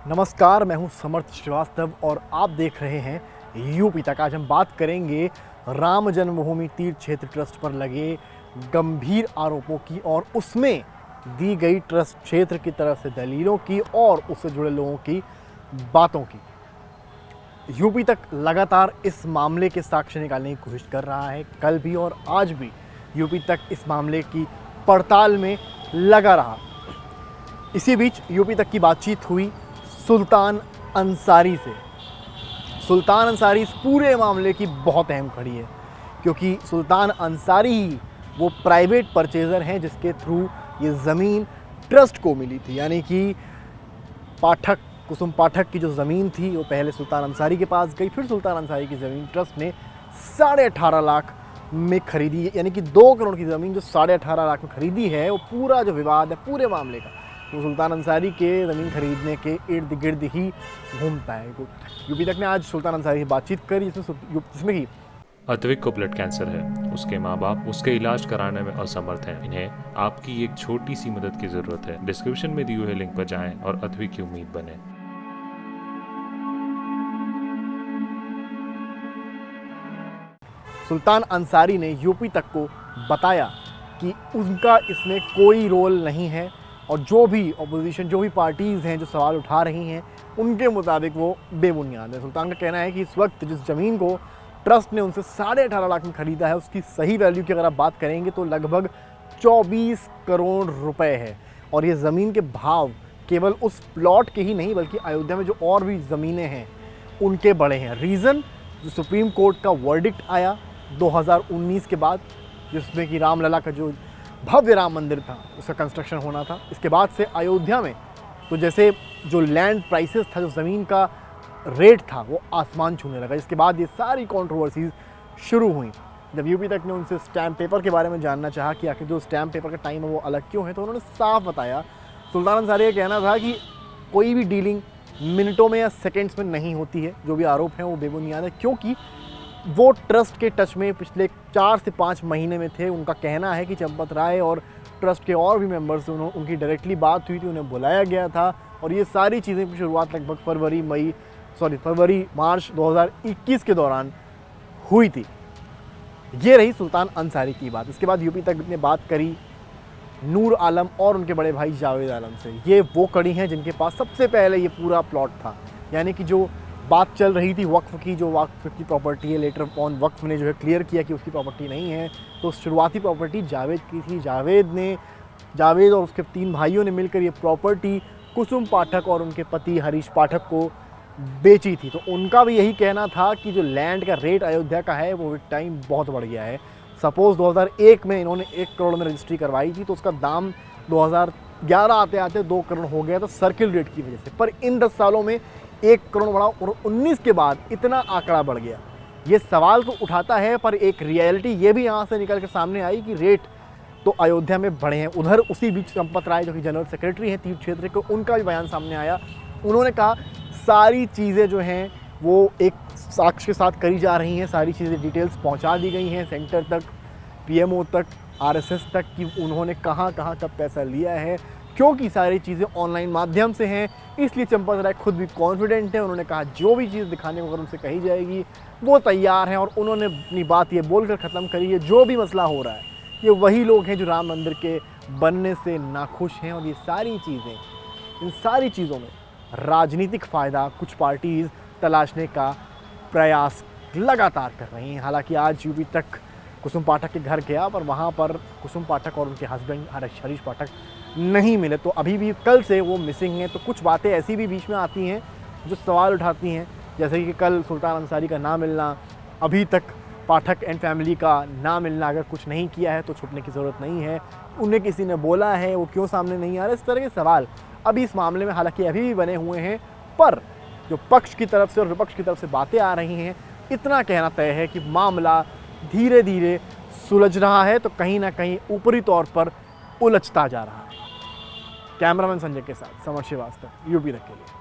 नमस्कार, मैं हूं समर्थ श्रीवास्तव और आप देख रहे हैं यूपी तक। आज हम बात करेंगे राम जन्मभूमि तीर्थ क्षेत्र ट्रस्ट पर लगे गंभीर आरोपों की और उसमें दी गई ट्रस्ट क्षेत्र की तरफ से दलीलों की और उससे जुड़े लोगों की बातों की। यूपी तक लगातार इस मामले के साक्ष्य निकालने की कोशिश कर रहा है। कल भी और आज भी यूपी तक इस मामले की पड़ताल में लगा रहा। इसी बीच यूपी तक की बातचीत हुई सुल्तान अंसारी से। सुल्तान अंसारी इस पूरे मामले की बहुत अहम खड़ी है, क्योंकि सुल्तान अंसारी ही वो प्राइवेट परचेज़र हैं जिसके थ्रू ये ज़मीन ट्रस्ट को मिली थी। यानी कि कुसुम पाठक की जो ज़मीन थी वो पहले सुल्तान अंसारी के पास गई, फिर सुल्तान अंसारी की ज़मीन ट्रस्ट ने 18.5 लाख में खरीदी। यानी कि 2 करोड़ की ज़मीन जो 18.5 लाख में खरीदी है, वो पूरा जो विवाद है पूरे मामले का वो सुल्तान अंसारी के ज़मीन खरीदने के इर्द गिर्द ही घूमता है। यूपी तक ने आज सुल्तान अंसारी से बातचीत करी, जिसमें कि अद्विक को ब्लड कैंसर है। उसके माँ बाप उसके इलाज कराने में असमर्थ हैं। इन्हें आपकी एक छोटी सी मदद की जरूरत है। डिस्क्रिप्शन में दिए हुए लिंक पर जाएं और अद्विक की उम्मीद बने। सुल्तान अंसारी ने यूपी तक को बताया कि उनका इसमें कोई रोल नहीं है और जो भी ऑपोजिशन, जो भी पार्टीज़ हैं जो सवाल उठा रही हैं, उनके मुताबिक वो बेबुनियाद है। सुल्तान का कहना है कि इस वक्त जिस ज़मीन को ट्रस्ट ने उनसे 18.5 लाख में ख़रीदा है, उसकी सही वैल्यू की अगर आप बात करेंगे तो लगभग 24 करोड़ रुपए है। और ये ज़मीन के भाव केवल उस प्लॉट के ही नहीं बल्कि अयोध्या में जो और भी ज़मीनें हैं उनके बड़े हैं। रीज़न, जो सुप्रीम कोर्ट का वर्डिक्ट आया 2019 के बाद, जिसमें कि रामलला का जो भव्य राम मंदिर था उसका कंस्ट्रक्शन होना था, इसके बाद से अयोध्या में तो जैसे जो लैंड प्राइसेस था, जो ज़मीन का रेट था, वो आसमान छूने लगा। इसके बाद ये सारी कंट्रोवर्सीज शुरू हुई। जब यूपी तक ने उनसे स्टैम्प पेपर के बारे में जानना चाहा कि आखिर जो स्टैम्प पेपर का टाइम है वो अलग क्यों है, तो उन्होंने साफ बताया। सुल्तान अंसारी का कहना था कि कोई भी डीलिंग मिनटों में या सेकेंड्स में नहीं होती है। जो भी आरोप हैं वो बेबुनियाद है, क्योंकि वो ट्रस्ट के टच में पिछले 4 से 5 महीने में थे। उनका कहना है कि चंपत राय और ट्रस्ट के और भी मेंबर्स से उनकी डायरेक्टली बात हुई थी, उन्हें बुलाया गया था और ये सारी चीज़ें की शुरुआत लगभग फरवरी-मार्च 2021 के दौरान हुई थी। ये रही सुल्तान अंसारी की बात। इसके बाद यूपी तक ने बात करी नूर आलम और उनके बड़े भाई जावेद आलम से। ये वो कड़ी हैं जिनके पास सबसे पहले ये पूरा प्लॉट था। यानी कि जो बात चल रही थी वक्फ की, जो वक्फ की प्रॉपर्टी है, लेटर ऑन वक्फ ने जो है क्लियर किया कि उसकी प्रॉपर्टी नहीं है, तो शुरुआती प्रॉपर्टी जावेद की थी। जावेद और उसके 3 भाइयों ने मिलकर ये प्रॉपर्टी कुसुम पाठक और उनके पति हरीश पाठक को बेची थी। तो उनका भी यही कहना था कि जो लैंड का रेट अयोध्या का है वो विद टाइम बहुत बढ़ गया है। सपोज़ 2001 में इन्होंने 1 करोड़ में रजिस्ट्री करवाई थी, तो उसका दाम 2011 आते आते 2 करोड़ हो गया था सर्किल रेट की वजह से। पर इन 10 सालों में 1 करोड़ बढ़ा और 19 के बाद इतना आंकड़ा बढ़ गया। ये सवाल तो उठाता है, पर एक रियलिटी ये भी यहाँ से निकल के सामने आई कि रेट तो अयोध्या में बढ़े हैं। उधर उसी बीच चंपत राय जो कि जनरल सेक्रेटरी हैं तीर्थ क्षेत्र के, उनका भी बयान सामने आया। उन्होंने कहा सारी चीज़ें जो हैं वो एक साक्ष्य के साथ करी जा रही हैं, सारी चीज़ें डिटेल्स पहुँचा दी गई हैं सेंटर तक, पीएमओ तक, आरएसएस तक, कि उन्होंने कहाँ कब पैसा लिया है। क्योंकि सारी चीज़ें ऑनलाइन माध्यम से हैं, इसलिए चंपत राय खुद भी कॉन्फिडेंट है। उन्होंने कहा जो भी चीज़ दिखाने को अगर उनसे कही जाएगी वो तैयार हैं। और उन्होंने अपनी बात ये बोलकर ख़त्म करी है, जो भी मसला हो रहा है ये वही लोग हैं जो राम मंदिर के बनने से नाखुश हैं। और ये सारी चीज़ें, इन सारी चीज़ों में राजनीतिक फ़ायदा कुछ पार्टीज़ तलाशने का प्रयास लगातार कर रही हैं। हालांकि आज यूपी तक कुसुम पाठक के घर गया, पर वहाँ पर कुसुम पाठक और उनके हस्बैंड हरीश पाठक नहीं मिले। तो अभी भी कल से वो मिसिंग हैं। तो कुछ बातें ऐसी भी बीच में आती हैं जो सवाल उठाती हैं, जैसे कि कल सुल्तान अंसारी का ना मिलना, अभी तक पाठक एंड फैमिली का ना मिलना। अगर कुछ नहीं किया है तो छुपने की ज़रूरत नहीं है, उन्हें किसी ने बोला है, वो क्यों सामने नहीं आ रहा। इस तरह के सवाल अभी इस मामले में हालांकि अभी भी बने हुए हैं, पर जो पक्ष की तरफ से और विपक्ष की तरफ से बातें आ रही हैं, इतना कहना तय है कि मामला धीरे धीरे सुलझ रहा है, तो कहीं ना कहीं ऊपरी तौर पर उलझता जा रहा है। कैमरामैन संजय के साथ समर्थ श्रीवास्तव, यूपी तक के लिए।